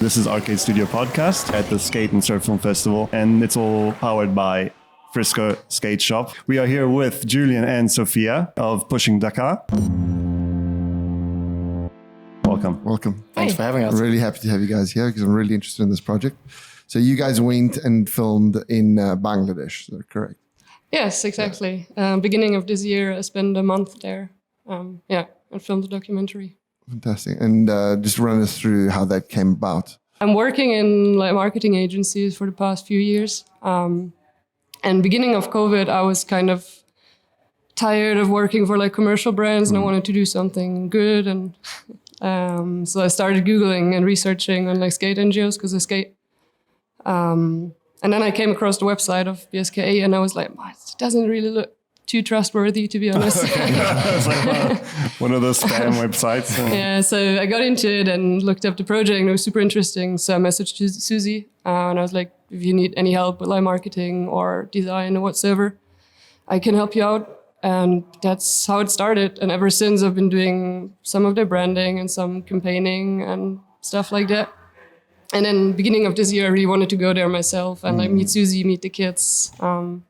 This is Arcade Studio Podcast at the Skate and Surf Film Festival, and it's all powered by Frisco Skate Shop. We are here with Julian and Sophia of Pushing Dhaka. Welcome. Welcome. Thanks for having us. I'm really happy to have you guys here because I'm really interested in this project. So you guys went and filmed in Bangladesh, is that correct? Yes, exactly. Beginning of this year, I spent a month there. And filmed a documentary. Fantastic. And just run us through how that came about. I'm working in marketing agencies for the past few years. And beginning of COVID, I was kind of tired of working for commercial brands and I wanted to do something good. And so I started Googling and researching on skate NGOs because I skate. And then I came across the website of BSKA and I was like, it doesn't really look too trustworthy, to be honest. It's like one of those spam websites. Yeah, so I got into it and looked up the project and it was super interesting. So I messaged Susie and I was like, if you need any help with live marketing or design or whatsoever, I can help you out. And that's how it started. And ever since I've been doing some of their branding and some campaigning and stuff like that. And then beginning of this year, I really wanted to go there myself and meet Susie, meet the kids. And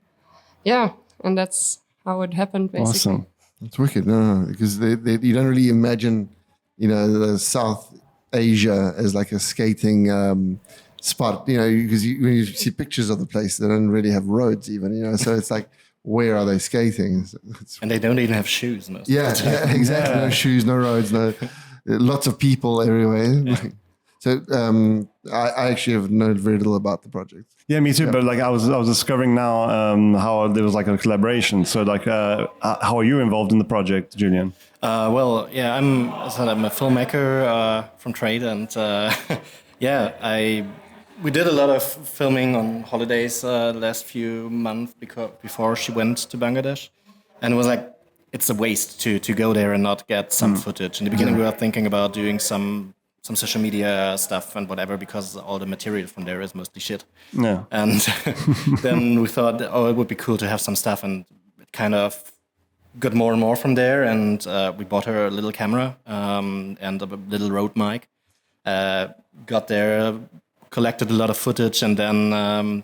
that's how it happened, basically. Awesome. That's wicked. No, because you don't really imagine, the South Asia as like a skating spot, because when you see pictures of the place, they don't really have roads even, so it's like, where are they skating? And they don't even have shoes. Most exactly. Yeah. No shoes, no roads, lots of people everywhere. Yeah. So I actually have known very little about the project. Yeah, me too. Yeah. But I was discovering now how there was a collaboration. So how are you involved in the project, Julian? I'm a filmmaker from trade, and we did a lot of filming on holidays the last few months before she went to Bangladesh, and it was it's a waste to go there and not get some footage. In the beginning, we were thinking about doing some social media stuff and whatever, because all the material from there is mostly shit. Yeah. And then we thought, it would be cool to have some stuff, and it kind of got more and more from there. And we bought her a little camera and a little Rode mic. Got there, collected a lot of footage, and then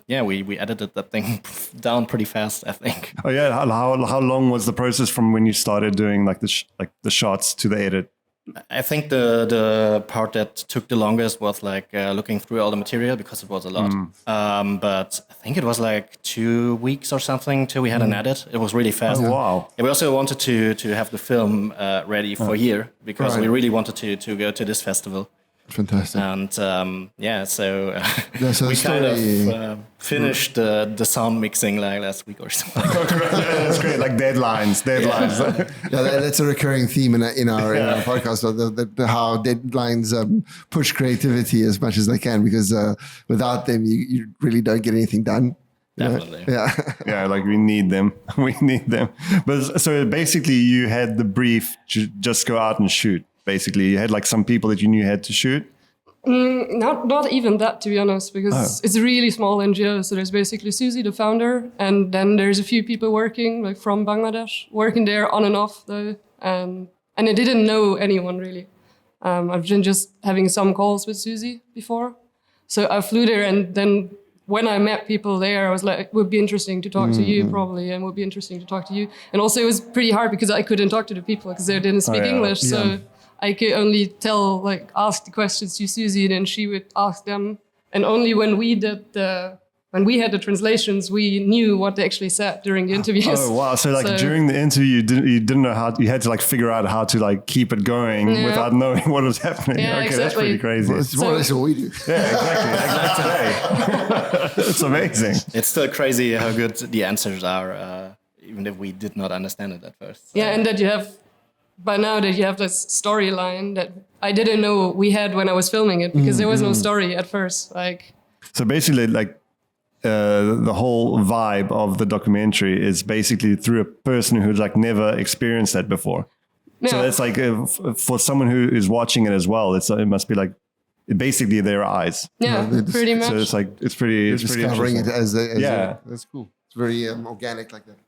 we edited that thing down pretty fast, I think. Oh yeah, how long was the process from when you started doing the shots to the edit? I think the part that took the longest was looking through all the material, because it was a lot. But I think it was 2 weeks or something till we had an edit. It was really fast. Oh, wow. And we also wanted to have the film ready for here, because we really wanted to go to this festival. Fantastic. And we kind of finished the sound mixing last week or something. That's great, deadlines. That's a recurring theme in our podcast, how deadlines push creativity as much as they can, because without them, you really don't get anything done. Definitely. Yeah, we need them. We need them. But so basically you had the brief to just go out and shoot. Basically, you had some people that you knew had to shoot? Not even that, to be honest, because it's a really small NGO. So there's basically Susie, the founder, and then there's a few people working from Bangladesh, working there on and off though. And I didn't know anyone really. I've been just having some calls with Susie before. So I flew there, and then when I met people there, I was like, it would be interesting to talk to you probably, and it would be interesting to talk to you. And also it was pretty hard because I couldn't talk to the people because they didn't speak English. So I could only ask the questions to Susie, and then she would ask them. And only when we had the translations, we knew what they actually said during the interviews. Oh wow! So during the interview, you didn't know how you had to figure out how to keep it going without knowing what was happening. Yeah, okay, exactly. That's pretty crazy. Well, it's more or less what we do. Yeah, exactly. It's amazing. It's still crazy how good the answers are, even if we did not understand it at first. So. Yeah, and that you have. By now that you have this storyline that I didn't know we had when I was filming it, because there was no story at first. So basically, the whole vibe of the documentary is basically through a person who's never experienced that before. Yeah. So it's for someone who is watching it as well. It must be basically their eyes. Yeah, pretty much. So it's pretty. It's pretty covering it as that's cool. It's very organic like that.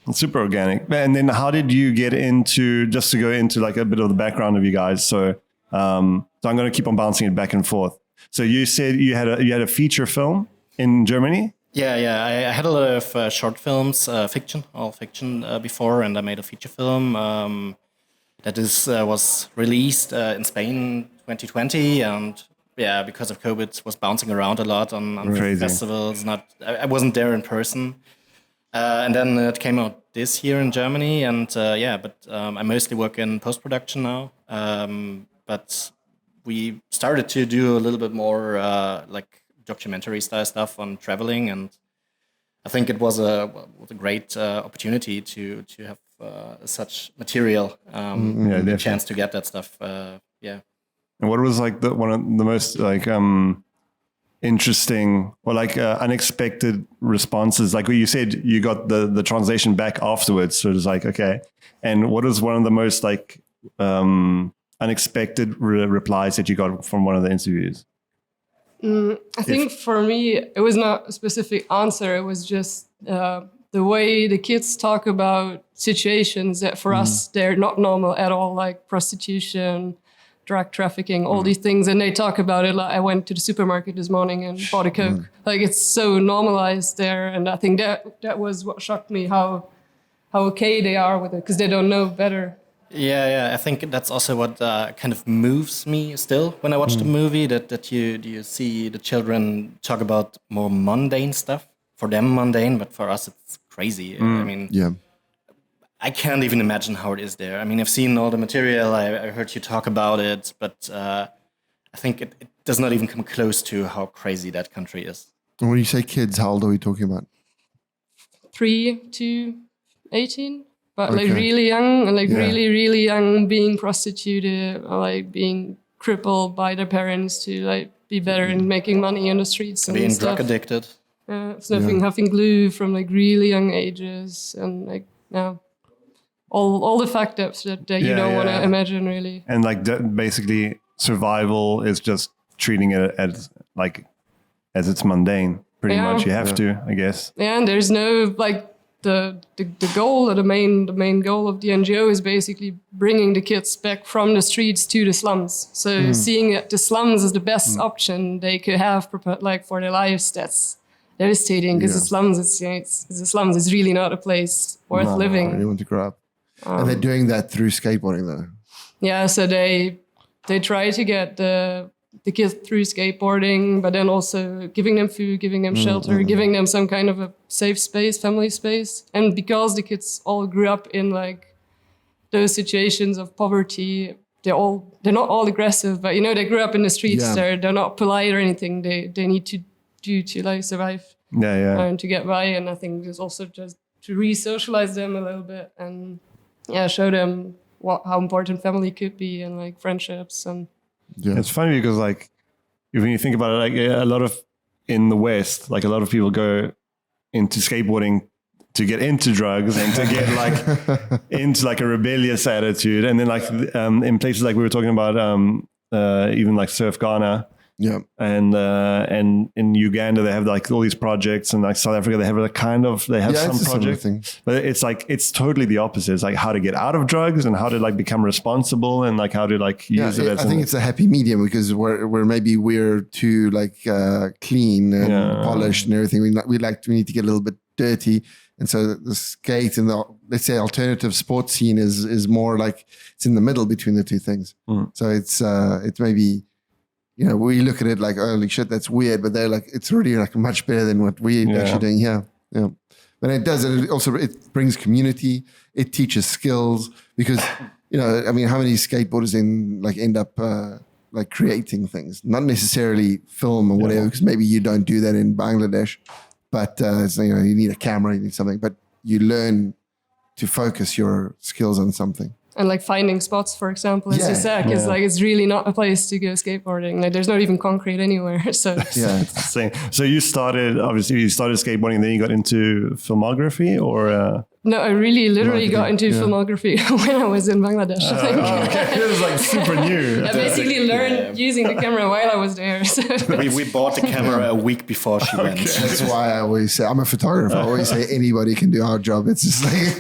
It's super organic. And then how did you get into, just to go into a bit of the background of you guys? So I'm going to keep on bouncing it back and forth. So you said you had a feature film in Germany? Yeah. I had a lot of short films, all fiction before, and I made a feature film that was released in Spain 2020, and because of COVID, was bouncing around a lot on festivals. I wasn't there in person, and then it came out this year in Germany, and but I mostly work in post-production now. But we started to do a little bit more like documentary style stuff on traveling, and I think it was a great opportunity to have such material, the chance to get that stuff. And what was like one of the most like interesting or like unexpected responses? Like what you said, you got the translation back afterwards, so it was like okay. And what was one of the most like unexpected replies that you got from one of the interviews? I think for me, it was not a specific answer. It was just the way the kids talk about situations that for us, they're not normal at all, like prostitution, drug trafficking, all these things. And they talk about it like, I went to the supermarket this morning and bought a Coke. Like it's so normalized there. And I think that was what shocked me, how okay they are with it, because they don't know better. Yeah. I think that's also what kind of moves me still when I watch the movie, that you see the children talk about more mundane stuff. For them, mundane, but for us, it's crazy. I mean, I can't even imagine how it is there. I mean, I've seen all the material, I heard you talk about it, but I think it does not even come close to how crazy that country is. And when you say kids, how old are we talking about? 3 to 18. But like really young, and like really young, being prostituted, or like being crippled by their parents to like be better in making money in the streets and being stuff. drug addicted. Having glue from like really young ages, and like all the fact ups that you don't want to imagine really. And like basically survival is just treating it as it's mundane. Pretty much, you have to, I guess. Yeah, and there's no like. The goal, or the main goal of the NGO is basically bringing the kids back from the streets to the slums. So seeing that the slums is the best option they could have like for their lives, that's devastating, because the slums, it's really not a place worth living. You want to grow up. And they're doing that through skateboarding though. Yeah, so they try to get the kids through skateboarding, but then also giving them food, giving them shelter, giving them some kind of a safe space, family space. And because the kids all grew up in like those situations of poverty, they're not all aggressive, but they grew up in the streets. Yeah. They're not polite or anything. They need to do to like survive. And to get by. And I think there's also just to re-socialize them a little bit and show them how important family could be, and like friendships. And it's funny because like when you think about it, like a lot of in the West, like a lot of people go into skateboarding to get into drugs and to get like into like a rebellious attitude. And then like in places like we were talking about, even like Surf Ghana. Yeah. And in Uganda, they have like all these projects, and like South Africa, they have some projects, but it's totally the opposite. It's like how to get out of drugs and how to like become responsible and like how to like use it. I think it's a happy medium, because we're too like clean and polished and everything. We need to get a little bit dirty. And so the skate and the, let's say, alternative sports scene is more like it's in the middle between the two things. So it's maybe, we look at it like, holy shit, that's weird, but they're like, it's really like much better than what we're actually doing here. Yeah. But it brings community. It teaches skills, because, I mean, how many skateboarders end up like creating things, not necessarily film or whatever, because maybe you don't do that in Bangladesh, but you need a camera, you need something, but you learn to focus your skills on something. And like finding spots, for example, as you said, because like it's really not a place to go skateboarding. Like there's not even concrete anywhere. So it's insane. So you started skateboarding, then you got into filmography, or No, I really literally got into filmography when I was in Bangladesh. I think. Okay. It was like super new. I basically learned using the camera while I was there. So. We bought the camera a week before she went. That's why I always say, I'm a photographer. I always say anybody can do our job. It's just like,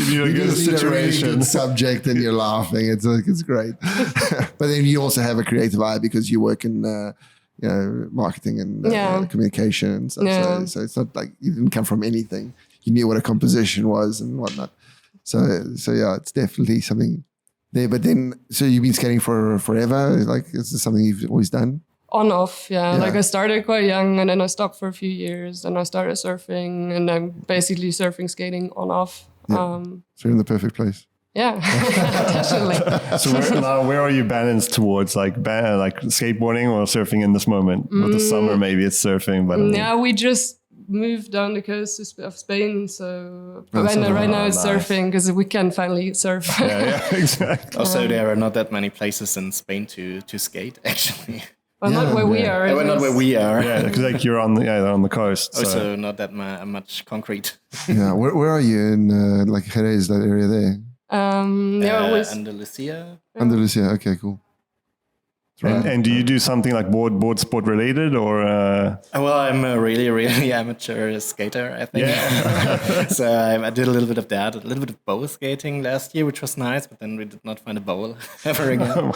you just need a really good subject and you're laughing. It's like, it's great. But then you also have a creative eye because you work in marketing and communication and stuff. Yeah. So it's not like you didn't come from anything. You knew what a composition was and whatnot. So yeah, it's definitely something there. But then, so you've been skating for forever? Like, is this something you've always done? On off, yeah. Like I started quite young and then I stopped for a few years and I started surfing and I'm basically surfing, skating on off. Yeah. So you're in the perfect place. Yeah, definitely. So where are you balanced towards, like skateboarding or surfing in this moment? With the summer, maybe it's surfing, but yeah, we just moved down the coast of Spain, so right now it's surfing because we can finally surf. Yeah, exactly. Also, there are not that many places in Spain to skate, actually. Well, not where we are. Not where we are. Yeah, because like you're on the coast. So. Also, not that much concrete. Yeah, where are you in like Jerez, that area there? Andalusia. Andalusia. Okay, cool. Right. And do you do something like board sport related or? Well, I'm a really, really amateur skater, I think. Yeah. So I did a little bit of that, a little bit of bow skating last year, which was nice, but then we did not find a bowl ever again.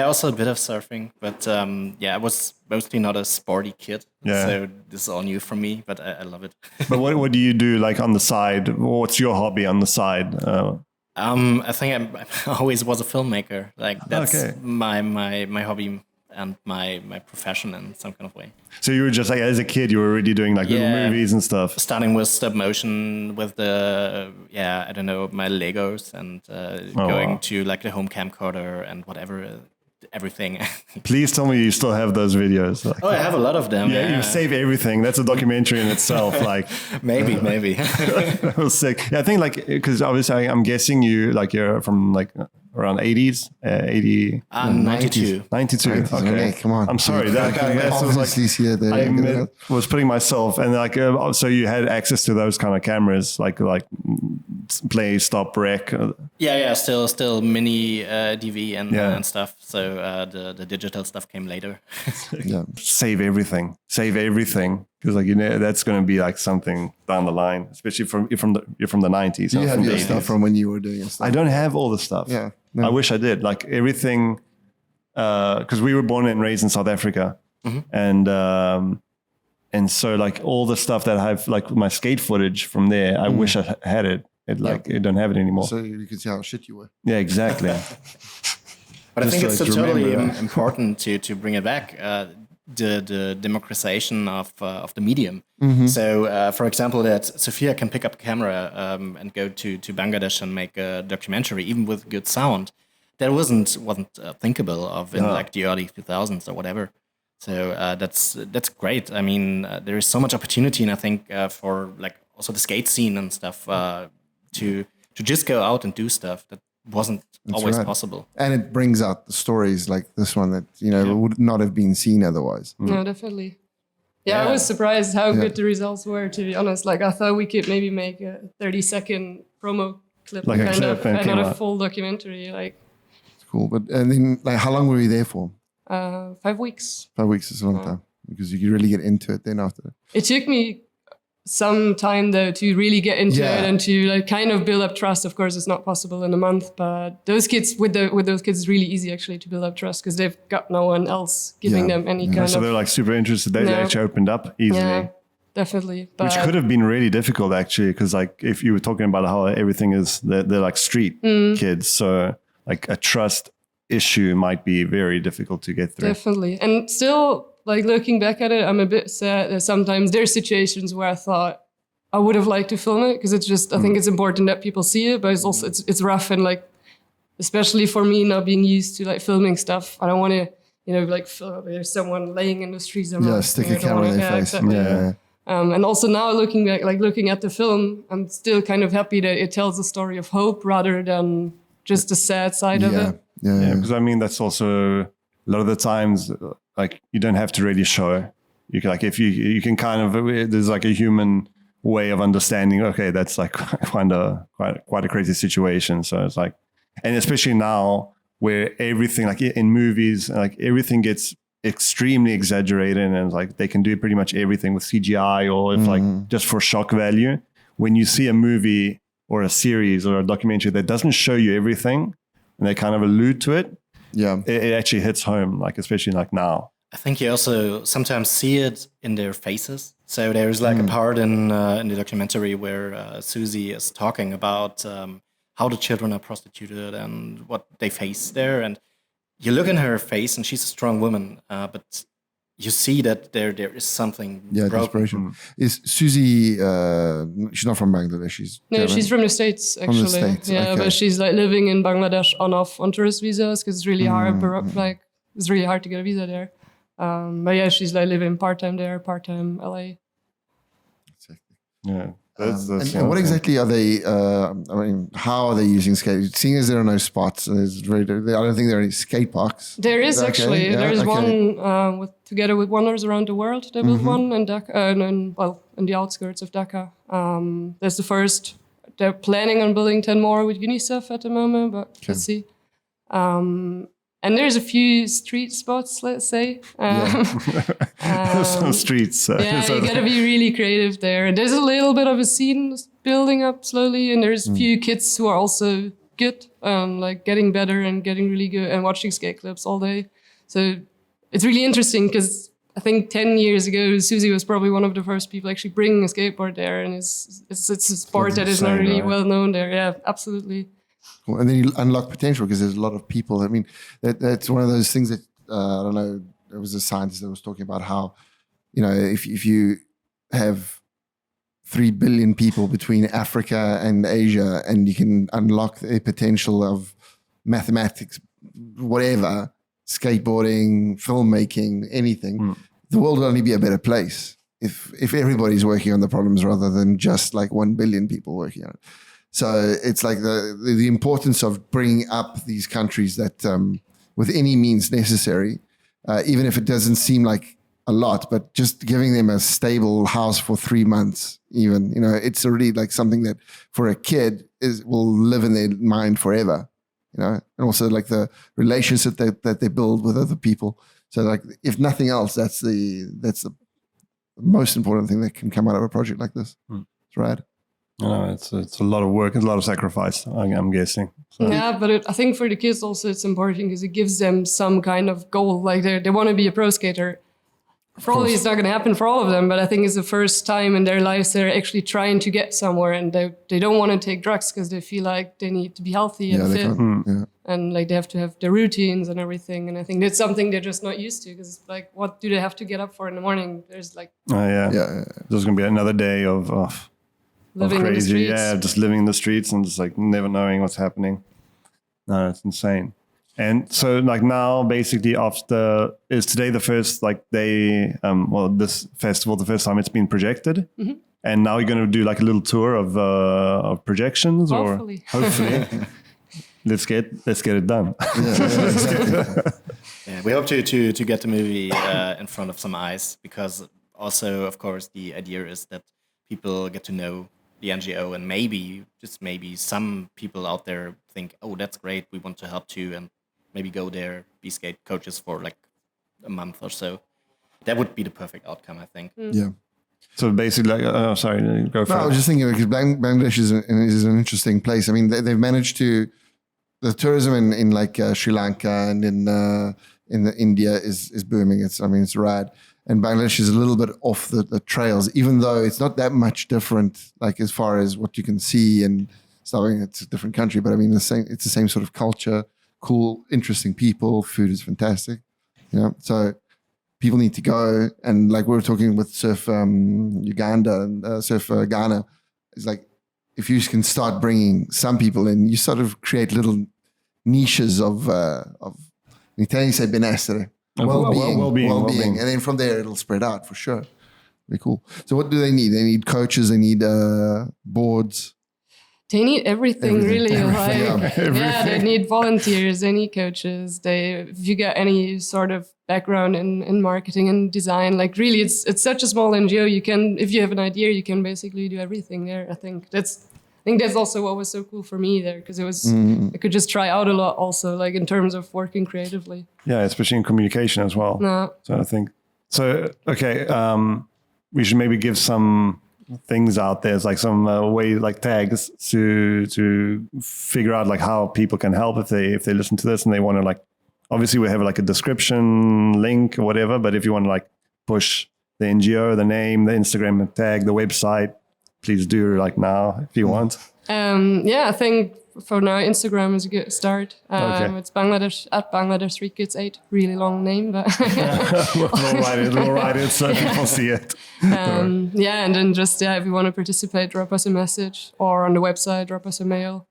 Also a bit of surfing, but I was mostly not a sporty kid. Yeah. So this is all new for me, but I love it. But what do you do like on the side? What's your hobby on the side? I think I always was a filmmaker. Like that's my hobby and my profession in some kind of way. So you were just like, as a kid, you were already doing like little movies and stuff. Starting with stop motion with the, I don't know, my Legos and going to like the home camcorder and whatever, everything. Please tell me you still have those videos. Like, I have a lot of them. Yeah, you save everything. That's a documentary in itself. Like maybe. That was sick. Yeah, I think like, because obviously I'm guessing you're from like around 80s, 80. 92. 92. Okay, come on. I'm sorry. That was like, I was putting myself and like, so you had access to those kind of cameras, like play, stop, rec. Yeah. Still mini DV and stuff. So the digital stuff came later. Save everything. Because like, that's going to be like something down the line, especially you're from the 90s. You have your stuff from when you were doing stuff. I don't have all the stuff. Yeah. No. I wish I did. Like everything, because we were born and raised in South Africa, and so like all the stuff that I have, like my skate footage from there, I wish I had it. I don't have it anymore. So you can see how shit you were. Yeah, exactly. But I think it's totally important to bring it back. The democratization of the medium. So, for example, that Sophia can pick up a camera and go to Bangladesh and make a documentary, even with good sound. That wasn't thinkable of in like the early 2000s or whatever. So that's great. I mean, there is so much opportunity, and I think for like also the skate scene and stuff to just go out and do stuff that wasn't always possible. And it brings out the stories like this one that, would not have been seen otherwise. No, definitely. Yeah, I was surprised how good the results were, to be honest. Like, I thought we could maybe make a 30-second promo clip, like kind of, and not a full documentary. Like, it's cool. But, and then, like, how long were you there for? 5 weeks. 5 weeks is a long time, because you could really get into it then after. It took me some time though to really get into it and to like kind of build up trust. Of course, it's not possible in a month, but those kids with those kids, it's really easy actually to build up trust because they've got no one else giving them any kind of. So they're like super interested. They actually opened up easily. Yeah, definitely. But which could have been really difficult actually, because like if you were talking about how everything is, they're like street kids, so like a trust issue might be very difficult to get through. Definitely, and still. Like looking back at it, I'm a bit sad that sometimes there's situations where I thought I would have liked to film it because it's just I think it's important that people see it, but it's also it's rough and like especially for me not being used to like filming stuff. I don't want to like there's someone laying in the streets. Stick a camera in their face. Exactly. Yeah. And also now looking at the film, I'm still kind of happy that it tells a story of hope rather than just the sad side of it. Yeah, because I mean that's also a lot of the times. Like you don't have to really show. You can like if you can kind of there's like a human way of understanding, okay, that's like quite a crazy situation. So it's like, and especially now where everything, like in movies, like everything gets extremely exaggerated, and it's like they can do pretty much everything with CGI or if like just for shock value. When you see a movie or a series or a documentary that doesn't show you everything and they kind of allude to it, it actually hits home, like especially like now. I think you also sometimes see it in their faces. So there's like a part in the documentary where Susie is talking about how the children are prostituted and what they face there. And you look in her face, and she's a strong woman, but you see that there is something broken. Desperation. Is Susie? She's not from Bangladesh. She's German. She's from the States actually. From the States, yeah, okay. but she's like living in Bangladesh on off on tourist visas because it's really hard. Like it's really hard to get a visa there. But yeah, she's like living part-time there, part-time LA. Yeah. And what exactly are they, I mean, how are they using skate? Seeing as there are no spots, I don't think there are any skate parks. There is actually. Yeah, There's one together with Wonders Around the World. They built one in Dhaka, in the outskirts of Dhaka. That's the first. They're planning on building 10 more with UNICEF at the moment, but let's see. And there's a few street spots, let's say. Some streets. Yeah, you gotta be really creative there. And there's a little bit of a scene building up slowly, and there's a few kids who are also good, like getting better and getting really good and watching skate clips all day. So it's really interesting because I think 10 years ago, Susie was probably one of the first people actually bringing a skateboard there, and it's a sport that is not really well known there. Yeah, absolutely. Cool. And then you unlock potential because there's a lot of people. I mean, that's one of those things that, I don't know, there was a scientist that was talking about how, you know, if you have 3 billion people between Africa and Asia and you can unlock the potential of mathematics, whatever, skateboarding, filmmaking, anything, the world will only be a better place if everybody's working on the problems rather than just like 1 billion people working on it. So it's like the importance of bringing up these countries that with any means necessary, even if it doesn't seem like a lot, but just giving them a stable house for 3 months, even, you know, it's already like something that for a kid will live in their mind forever, you know, and also like the relationship that they build with other people. So like, if nothing else, that's the most important thing that can come out of a project like this. It's rad. It's a lot of work, it's a lot of sacrifice, I'm guessing. So. Yeah, but I think for the kids also it's important because it gives them some kind of goal. Like they want to be a pro skater. Probably it's not going to happen for all of them, but I think it's the first time in their lives they're actually trying to get somewhere, and they don't want to take drugs because they feel like they need to be healthy and fit. And like they have to have their routines and everything. And I think that's something they're just not used to because like, what do they have to get up for in the morning? There's like... There's going to be another day of living crazy, in the streets. just living in the streets and just like never knowing what's happening. No, it's insane. And so like now basically is today the first like day, this festival, the first time it's been projected. And now you're going to do like a little tour of projections Hopefully. or hopefully. Let's get it done. Yeah, we hope to get the movie in front of some eyes, because also, of course, the idea is that people get to know the NGO, and maybe, just maybe, some people out there think, oh, that's great, we want to help too, and maybe go there, be skate coaches for like a month or so. That would be the perfect outcome, I think. Yeah. So basically, like, sorry, go for it. I was just thinking because Bangladesh is an interesting place. I mean, they've managed to, the tourism in like Sri Lanka and in India is booming. It's rad. And Bangladesh is a little bit off the trails, even though it's not that much different, like as far as what you can see and stuff. I mean, it's a different country, but I mean, it's the same sort of culture, cool, interesting people, food is fantastic, you know. So people need to go. And like we were talking with Surf Uganda and Surf Ghana, it's like, if you can start bringing some people in, you sort of create little niches of in Italian you say benessere. Well-being. And then from there, it'll spread out for sure. Very cool. So what do they need? They need coaches. They need boards. They need everything. Really. Everything. Yeah, they need volunteers, they need coaches. If you get any sort of background in marketing and design, like really, it's such a small NGO. You can, if you have an idea, you can basically do everything there. I think that's also what was so cool for me there, because it was I could just try out a lot also, like in terms of working creatively. Yeah, especially in communication as well. No. So I think okay. We should maybe give some things out there, like some way, like tags to figure out like how people can help if they listen to this and they want to, like, obviously we have like a description link or whatever, but if you want to like push the NGO, the name, the Instagram tag, the website, please do like now if you want. I think for now Instagram is a good start. It's Bangladesh @Bangladesh3kids8. Really long name, but we'll write it so people see it. And then just if you want to participate, drop us a message, or on the website, drop us a mail.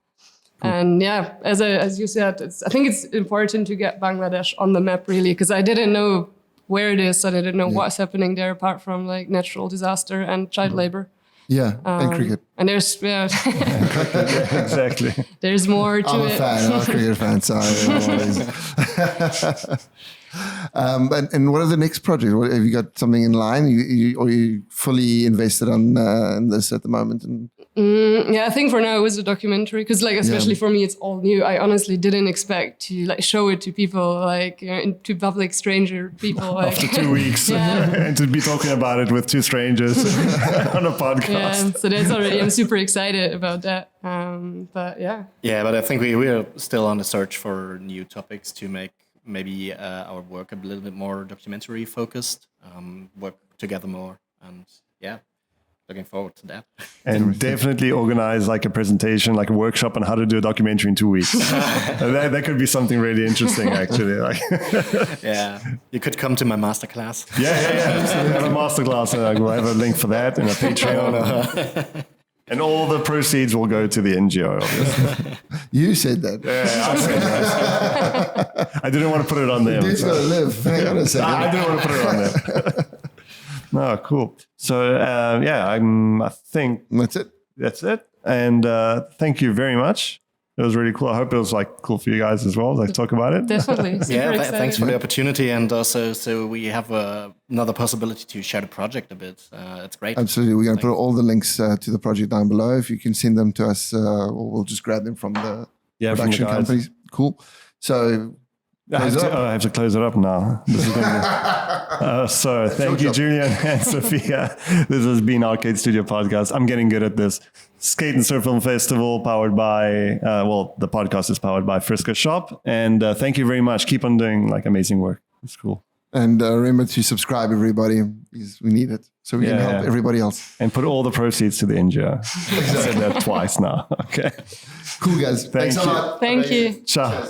Cool. And as you said, I think it's important to get Bangladesh on the map, really, because I didn't know where it is. I didn't know what's happening there apart from like natural disaster and child labor. Yeah, and cricket. And there's exactly. There's more to it. I'm a cricket fan, so and what are the next projects? Have you got something in line? Are you fully invested in this at the moment? I think for now it was a documentary, because like especially for me it's all new. I honestly didn't expect to like show it to people, like to public stranger people. Like, after 2 weeks, and to be talking about it with two strangers on a podcast. Yeah, so that's already. I'm super excited about that. But but I think we are still on the search for new topics to make maybe our work a little bit more documentary focused, work together more, and looking forward to that. And definitely organize like a presentation, like a workshop on how to do a documentary in 2 weeks. that could be something really interesting, actually. Like you could come to my masterclass. Yeah. Absolutely. Have a masterclass, and we'll have a link for that in a Patreon. And all the proceeds will go to the NGO, obviously. You said that. Yeah, I said that. I didn't want to put it on them. Dude's got to live. Hang on a second. I didn't want to put it on them. No, cool. So, I think that's it. And thank you very much. It was really cool. I hope it was like cool for you guys as well, like talk about it. Definitely. Thanks for the opportunity, and also so we have another possibility to share the project a bit. It's great. Absolutely. We're going to put all the links to the project down below. If you can send them to us, we'll just grab them from the production companies. Cool. So I have to close it up now. This is gonna so thank you, Julian and Sophia. This has been Arcade Studio Podcast. I'm getting good at this. Skate and Surf Film Festival powered by, the podcast is powered by Frisco Shop. And thank you very much. Keep on doing like amazing work. It's cool. And remember to subscribe, everybody, because we need it. So we can help everybody else. And put all the proceeds to the NGO. I said that twice now. Okay. Cool, guys. Thanks a lot. Thank you. Ciao.